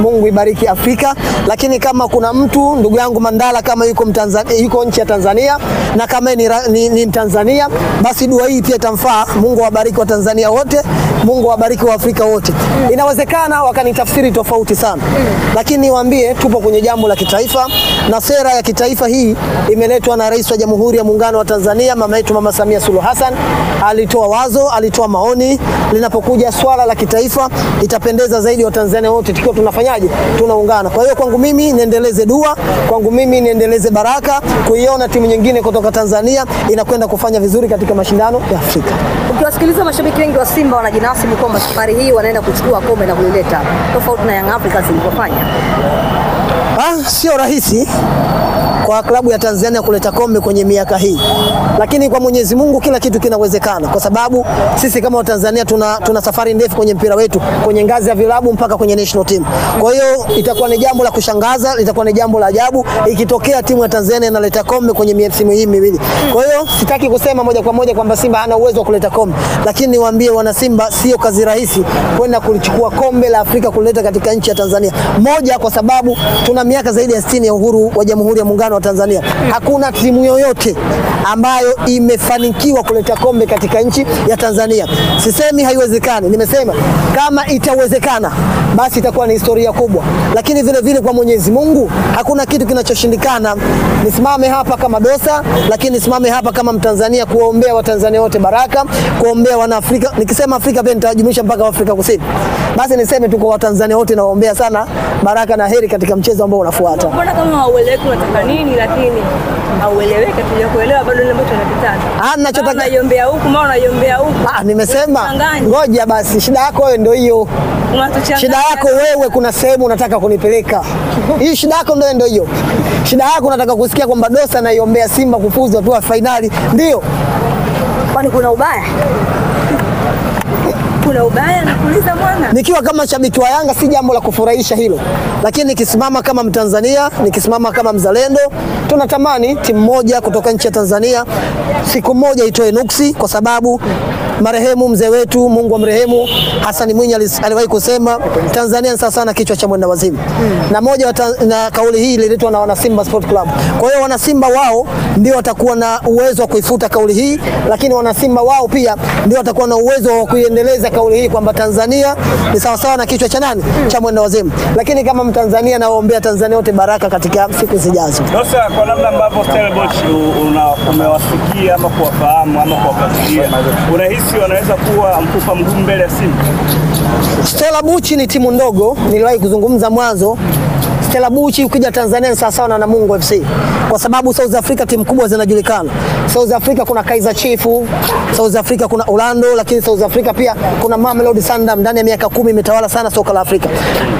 Mungu ibariki Afrika. Lakini kama kuna mtu ndugu yangu Mandala kama yuko nchi ya Tanzania na kama ni Tanzania, basi dua hii pia itamfaa. Mungu awabariki wa Tanzania wote, Mungu awabariki wa Afrika wote. Inawezekana wakanitafsiri tofauti sana, lakini niwaambie tupo kwenye jambo la kitaifa, na sera ya kitaifa hii imeletwa na Rais wa Jamhuri ya Muungano wa Tanzania, mama yetu Mama Samia Suluhu Hassan. Alitoa wazo, alitoa maoni, linapokuja swala la kitaifa itapendeza zaidi wa Tanzania wote tukiwa tunafanyaje, tunaungana. Kwa hiyo kwangu mimi niendeleze dua, kwangu mimi niendeleze baraka kuiona timu nyingine kutoka Tanzania inakwenda kufanya vizuri katika mashindano ya Afrika. Ukiwasikiliza mashabiki wengi wa Simba wanajinasibu kwamba safari hii wanaenda kuchukua kombe na kulileta, tofauti na Young Africans ilivyofanya. Sio rahisi kwa klabu ya Tanzania kuleta kombe kwenye miaka hii, lakini kwa Mwenyezi Mungu kila kitu kinawezekana, kwa sababu sisi kama Watanzania tuna safari ndefu kwenye mpira wetu, kwenye ngazi ya vilabu mpaka kwenye national team. Kwa hiyo itakuwa ni jambo la kushangaza, litakuwa ni jambo la ajabu ikitokea timu ya Tanzania inaleta kombe kwenye misimu hii miwili. Kwa hiyo sitaki kusema moja kwa moja kwamba Simba hana uwezo wa kuleta kombe, lakini niwaambie wana Simba sio kazi rahisi kwenda kulichukua kombe la Afrika kuleta katika nchi ya Tanzania. Moja, kwa sababu tuna miaka zaidi ya 60 ya uhuru wa Jamhuri ya Muungano wa Tanzania. Hakuna timu yoyote ambayo imefanikiwa kuleta kombe katika nchi ya Tanzania. Sisemi haiwezekani, nimesema kama itawezekana basi itakuwa ni historia kubwa. Lakini vile vile kwa Mwenyezi Mungu hakuna kitu kinachoshindikana. Nisimame hapa kama Dosa, lakini nisimame hapa kama Mtanzania kuombea Watanzania wote baraka, kuombea wana Afrika. Nikisema Afrika pia nitajumuisha mpaka Afrika Kusini. Basi niseme tuko Watanzania wote nawaombea sana baraka na heri katika mchezo ambao unafuata. Mbona kama haueleweki unataka nini, lakini haueleweki, tunakuelewa bado ile ambayo tunapitana. Ninachotaka naiombea huku, maana naiombea huku. Nimesema ngoja basi, shida yako wewe ndio hiyo. Shida yako wewe kuna sehemu unataka kunipeleka. Hii shida yako ndio hiyo. Shida yako unataka kusikia kwamba Dosa naiombea Simba kufuzu hatua finali. Ndio. Kwani kuna ubaya? Kuna ubaya na kuuliza mwana. Nikiwa kama shabiki wa Yanga si jambo la kufurahisha hilo. Lakini nikisimama kama Mtanzania, nikisimama kama mzalendo, tunatamani timu moja kutoka nchi ya Tanzania siku moja itoe nuksi, kwa sababu marehemu mzee wetu, Mungu amrehemu, Hassan Mwinyi aliwahi kusema Tanzania ni sawa na kichwa cha mwenda wazimu. Na moja na kauli hii ililetwa na wana Simba Sport Club. Kwa hiyo wana Simba wao ndio watakuwa na uwezo wa kuifuta kauli hii, lakini wana Simba wao pia ndio watakuwa na uwezo wa kuiendeleza kauli hii kwamba Tanzania ni sawa na kichwa cha nani? Cha mwenda wazimu. Lakini kama Mtanzania nawaombea Tanzania wote baraka katika siku zijazo. Dosa, kwa namna ambavyo Stellenbosch umewasikia ama kuwafahamu ama kuwafuatilia, unahisi wanaweza kuwa mkupa mgumu mbele ya Simba? Stellenbosch ni timu ndogo, niliwahi kuzungumza mwanzo. Stellenbosch ukija Tanzania ni sawa na Namungo FC, kwa sababu South Africa timu kubwa zinajulikana. South Africa kuna Kaizer Chiefs, South Africa kuna Orlando, lakini South Africa pia kuna Mamelodi Sundowns. Ndani ya miaka 10 imetawala sana soka la Afrika.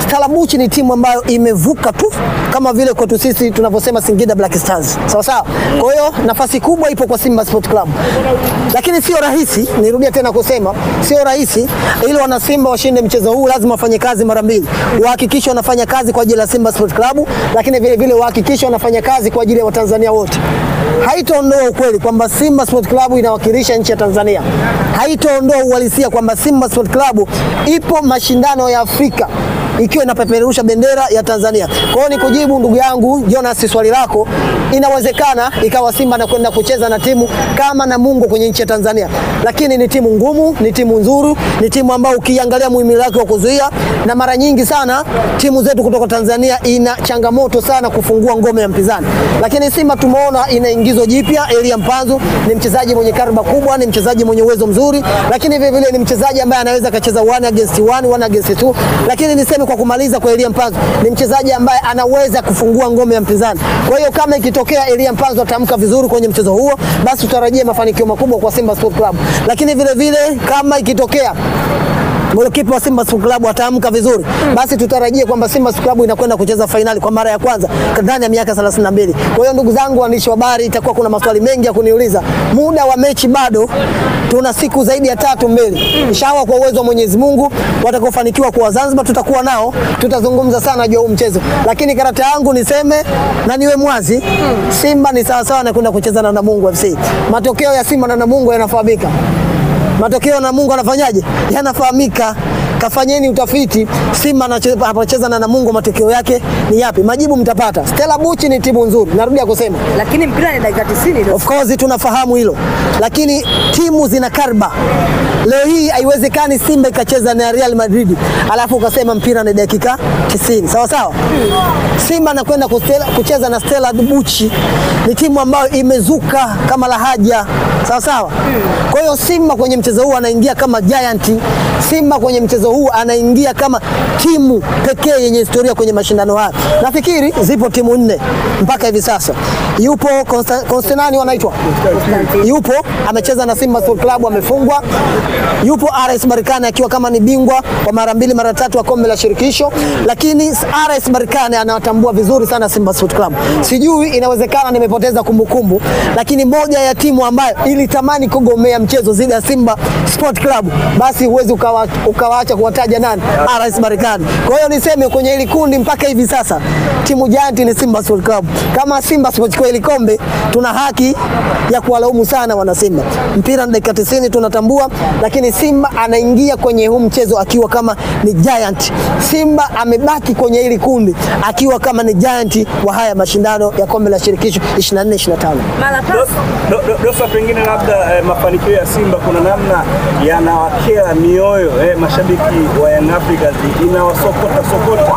Stellenbosch ni timu ambayo imevuka tu kama vile kwetu sisi tunavyosema Singida Black Stars. Sawa. Kwa hiyo nafasi kubwa ipo kwa Simba Sport Club. Lakini sio rahisi, nirudia tena kusema, sio rahisi. Ili wana Simba washinde mchezo huu lazima wafanye kazi mara mbili. Wahakikishe wanafanya kazi kwa ajili ya Simba Sport Club, lakini vile vile wahakikishe wanafanya kazi kwa ajili ya Watanzania wote. Haitaondoa ukweli kwamba Simba Sport Club inawakilisha nchi ya Tanzania. Haitaondoa uhalisia kwamba Simba Sport Club ipo mashindano ya Afrika ikiwa inapeperusha bendera ya Tanzania. Kwa hiyo ni kujibu ndugu yangu Jonas swali lako, inawezekana ikawa Simba na kwenda kucheza na timu kama Namungo kwenye nchi ya Tanzania. Lakini ni timu ngumu, ni timu nzuri, ni timu ambayo ukiangalia muhimili wake wa kuzuia, na mara nyingi sana timu zetu kutoka Tanzania ina changamoto sana kufungua ngome ya mpinzani. Lakini Simba tumeona ina ingizo jipya, Elia Mpanzu ni mchezaji mwenye kariba kubwa, ni mchezaji mwenye uwezo mzuri, lakini vile vile ni mchezaji ambaye anaweza kacheza 1 against 1, 1 against 2. Lakini niseme kwa kumaliza kwa Elia Mpanzu, ni mchezaji ambaye anaweza kufungua ngome ya mpinzani. Kwa hiyo kama ikitokea Elia Mpanzu atamka vizuri kwenye mchezo huo, basi tutarajie mafanikio makubwa kwa Simba Sport Club. Lakini vile vile kama ikitokea golikipa wa Simba Sport Club ataamka vizuri, basi tutarajie kwamba Simba Sport Club inakwenda kucheza finali kwa mara ya kwanza ndani ya miaka 32. Kwa hiyo ndugu zangu waandishi wa habari, itakuwa kuna maswali mengi ya kuniuliza. Muda wa mechi bado tuna siku zaidi ya 3 mbele. Inshallah kwa uwezo wa Mwenyezi Mungu watakofanikiwa kwa Zanzibar tutakuwa nao, tutazungumza sana juu ya mchezo. Lakini karata yangu niseme na niwe mwazi, Simba ni sawa na kwenda kucheza na Namungo FC. Matokeo ya Simba na Namungo yanafahamika. Matokeo na Mungu anafanyaje? Yanafahamika. Kafanyeni utafiti, Simba anacheza na Namungo, matokeo yake ni yapi? Majibu mtapata. Stella Buchi ni timu nzuri, narudia kusema. Lakini mpira ni dakika 90. Of course tunafahamu hilo. Lakini timu zina karba. Leo hii haiwezekani Simba ikacheza na Real Madrid alafu ukasema mpira ni dakika 90. Sawa sawa? Simba anakwenda kucheza na Stella Buchi, ni timu ambayo imezuka kama lahaja. Sawa sawa? Kwa hiyo Simba kwenye mchezo huu anaingia kama giant. Simba kwenye mchezo huu anaingia kama timu pekee yenye historia kwenye mashindano haya. Nafikiri zipo timu 4 mpaka hivi sasa. Yupo Konstanani wanaitwa. Yupo amecheza na Simba Sports Club amefungwa. Yupo RS Berkane akiwa kama ni bingwa kwa mara 2 mara 3 wa kombe la shirikisho, lakini RS Berkane anawatambua vizuri sana Simba Sports Club. Sijui inawezekana nimepoteza kumbukumbu, lakini moja ya timu ambayo ilitamani kugomea mchezo zidi ya Simba Sports Club, basi huwezi ukawaacha kuwataja nani? RS Berkane. Kwa hiyo niseme kwenye hili kundi mpaka hivi sasa timu giant ni Simba Sports Club. Kama Simba sipochukua hili kombe, tuna haki ya kuwalaumu sana wana Simba. Mpira ni dakika 90 tunatambua, lakini Simba anaingia kwenye huu mchezo akiwa kama ni giant. Simba amebaki kwenye hili kundi akiwa kama ni giant wa haya mashindano ya kombe la shirikisho 24-25. Dosa, pengine labda mafanikio ya Simba kuna namna yanawakea mioyo mashabiki wa Young Africans, inawasokota.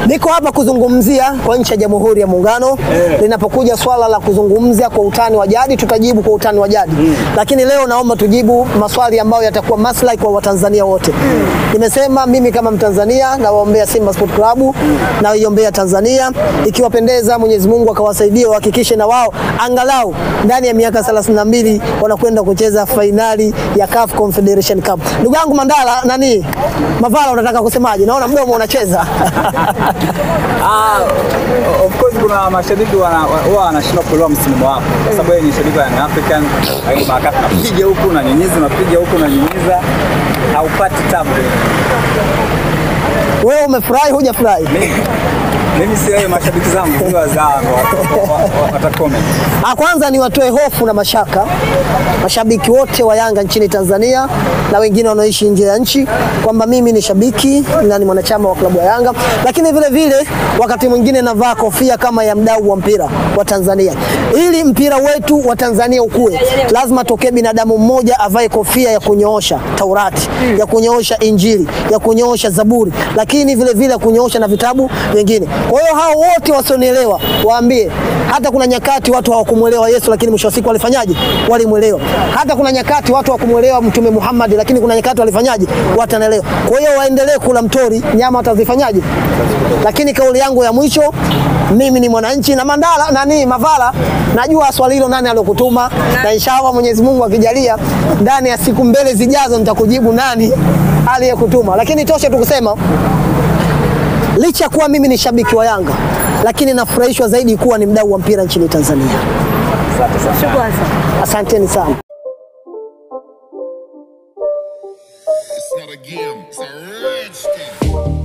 Niko hapa kuzungumzia kwa nchi ya Jamhuri ya Muungano. Linapokuja swala la kuzungumzia kwa utani wa jadi, tutajibu kwa utani wa jadi. Lakini leo naomba tujibu maswali ambayo yatakuwa maslahi kwa Watanzania wote. Nimesema mimi kama Mtanzania nawaombea Simba Sports Club, naiombea Tanzania. Ikiwapendeza Mwenyezi Mungu akawasaidia wahakikishe na wao angalau ndani ya miaka 32 wanakwenda kucheza finali ya CAF Confederation Cup. Ndugu yangu Mandala, Mavala, unataka kusemaje? Naona mdomo unacheza. Of course kuna mashabiki wanashindwa kuelewa msimamo wako, kwa sababu yeye ni shabiki wa Young African, hayo makati napiga huku na nyinyiza, napiga huku na nyinyiza, haupati tabu. Wewe umefurahi hujafurahi? Mimi si wao mashabiki zangu ndio wazangu watakomment. Kwanza ni watoe hofu na mashaka mashabiki wote wa Yanga nchini Tanzania na wengine wanaoishi nje ya nchi kwamba mimi ni shabiki na ni mwanachama wa klabu ya Yanga, lakini vile vile wakati mwingine navaa kofia kama ya mdau wa mpira wa Tanzania. Ili mpira wetu wa Tanzania ukue, lazima tokee binadamu mmoja avae kofia ya kunyoosha Taurati, ya kunyoosha Injili, ya kunyoosha Zaburi, lakini vile vile kunyoosha na vitabu vingine. Kwa hiyo hao wote wasionielewa waambie, hata kuna nyakati watu hawakumuelewa Yesu, lakini mwisho wa siku walifanyaje? Walimuelewa. Hata kuna nyakati watu hawakumuelewa Mtume Muhammad, lakini kuna nyakati walifanyaje? Watanaelewa. Kwa hiyo waendelee kula mtori, nyama atazifanyaje? Lakini kauli yangu ya mwisho, mimi ni mwananchi na Mandala Mavala, najua swali hilo nani aliyokutuma, na inshallah Mwenyezi Mungu akijalia ndani ya siku mbele zijazo nitakujibu nani aliyekutuma. Lakini tosha tukusema licha kuwa mimi ni shabiki wa Yanga, lakini nafurahishwa zaidi kuwa ni mdau wa mpira nchini Tanzania. Shukrani. Asanteni sana. It's not a game, it's a rich thing.